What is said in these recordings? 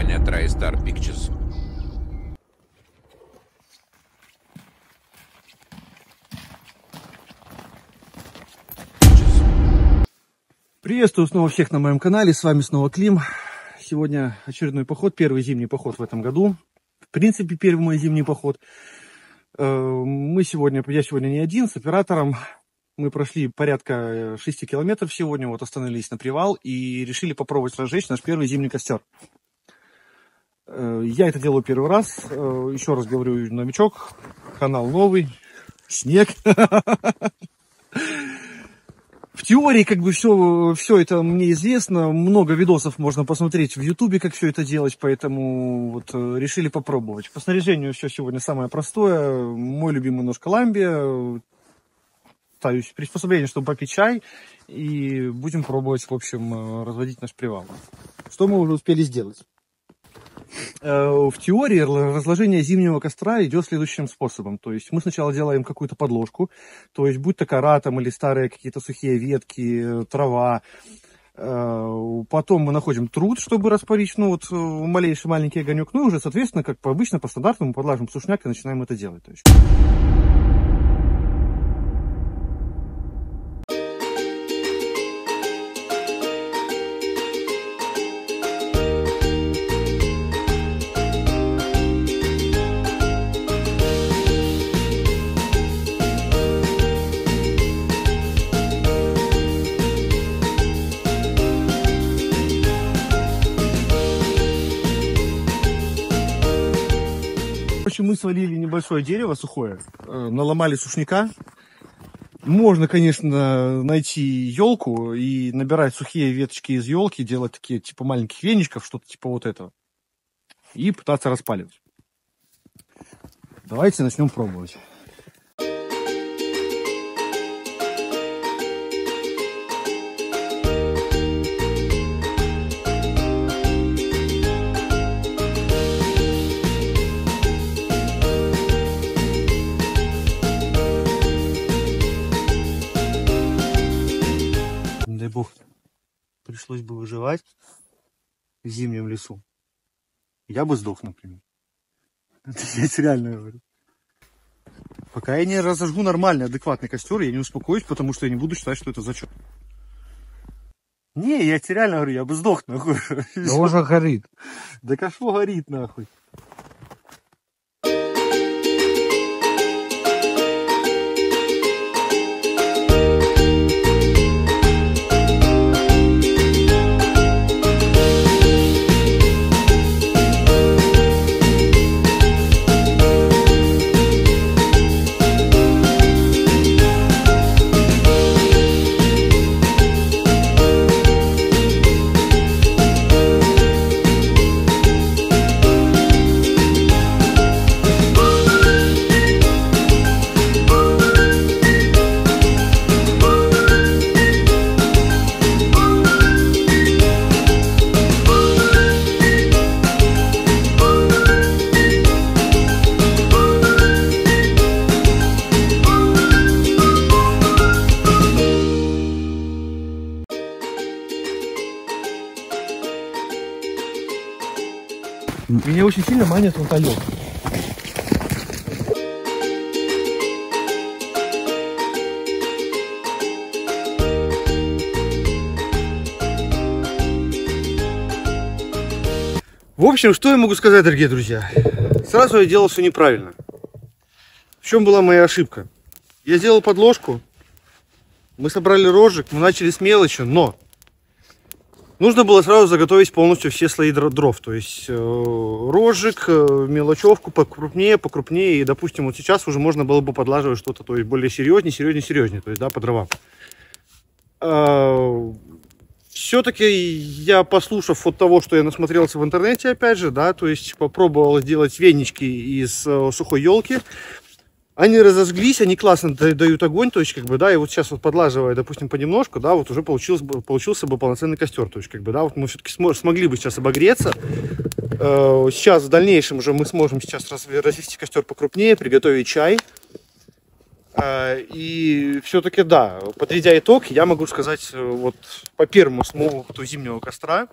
компания TriStar Pictures. Приветствую снова всех на моем канале, с вами снова Клим. Сегодня очередной поход, первый зимний поход в этом году. В принципе, первый мой зимний поход. Я сегодня не один, с оператором. Мы прошли порядка 6 километров сегодня, вот остановились на привал и решили попробовать разжечь наш первый зимний костер. Я это делаю первый раз, еще раз говорю, новичок, канал новый, снег. В теории, все это мне известно, много видосов можно посмотреть в ютубе, как все это делать, поэтому вот решили попробовать. По снаряжению все сегодня самое простое, мой любимый нож Коламбия, ставлю приспособление, чтобы попить чай, и будем пробовать, в общем, разводить наш привал. Что мы уже успели сделать? В теории разложение зимнего костра идет следующим способом. То есть мы сначала делаем какую-то подложку, то есть будь то кора там, или старые какие-то сухие ветки, трава. Потом мы находим труд, чтобы распалить малейший маленький огонек. Ну и уже, соответственно, как обычно, по стандарту мы подлаживаем сушняк и начинаем это делать. То есть... Мы свалили небольшое дерево сухое, наломали сушняка. Можно, конечно, найти елку и набирать сухие веточки из елки, делать такие типа маленьких веничков, что-то типа вот этого, и пытаться распаливать. Давайте начнем пробовать. Дай бог, пришлось бы выживать в зимнем лесу. Я бы сдох, например. Я реально говорю. Пока я не разожгу нормальный, адекватный костер, я не успокоюсь, потому что я не буду считать, что это зачет. Не, я тебе реально говорю, я бы сдох, нахуй. Да он же горит. Да что горит, нахуй. Меня очень сильно манит вертолет. В общем, что я могу сказать, дорогие друзья? Сразу я делал все неправильно. В чем была моя ошибка? Я сделал подложку, мы собрали рожек, мы начали с мелочи, но нужно было сразу заготовить полностью все слои дров. То есть рожек, мелочевку покрупнее. И, допустим, вот сейчас уже можно было бы подлаживать что-то, то есть более серьезнее, то есть, да, по дровам. Все-таки я, послушав от того, что я насмотрелся в интернете, опять же, да, то есть попробовал сделать венички из сухой елки. Они разожглись, они классно дают огонь, то есть, как бы, да, и вот сейчас вот подлаживая, допустим, понемножку, да, вот уже получился бы полноценный костер, то есть, как бы, да, вот мы все-таки смогли бы сейчас обогреться. Сейчас в дальнейшем уже мы сможем сейчас развести костер покрупнее, приготовить чай. И все-таки, да, подведя итог, я могу сказать, вот по первому смолоту зимнего костра,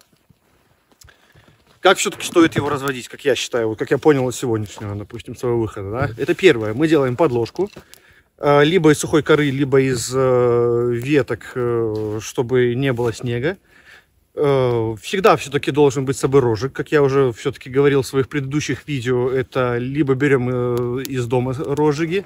Как все-таки стоит его разводить, как я считаю, вот как я понял от сегодняшнего, допустим, своего выхода, да? Это первое, мы делаем подложку, либо из сухой коры, либо из веток, чтобы не было снега. Всегда все-таки должен быть с собой рожек, как я уже все-таки говорил в своих предыдущих видео, это либо берем из дома рожиги,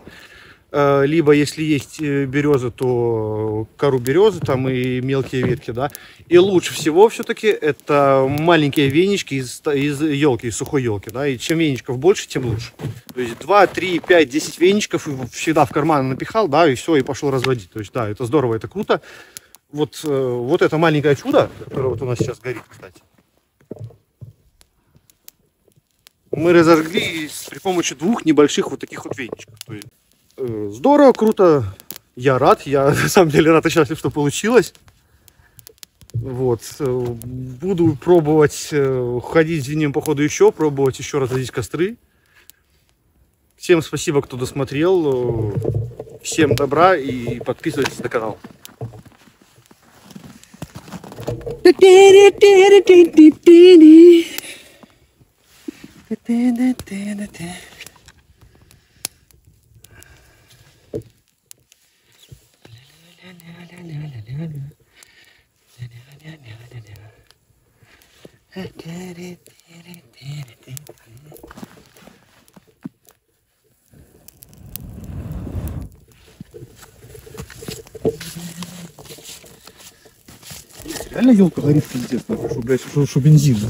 либо если есть березы, то кору березы там и мелкие ветки, да. И лучше всего все-таки это маленькие венички из елки, из сухой елки, да. И чем веничков больше, тем лучше. То есть 2, 3, 5, 10 веничков всегда в карман напихал, да, и все, и пошел разводить. То есть да, это здорово, это круто. Вот это маленькое чудо, которое вот у нас сейчас горит, кстати, мы разожгли при помощи 2 небольших вот таких вот веничков. То есть, здорово, круто, я рад, я на самом деле рад и счастлив, что получилось. Вот, буду пробовать ходить в зимнем походу еще, пробовать еще разводить костры. Всем спасибо, кто досмотрел, всем добра и подписывайтесь на канал. Реально елка горит пиздец, что, блядь, что бензин, да?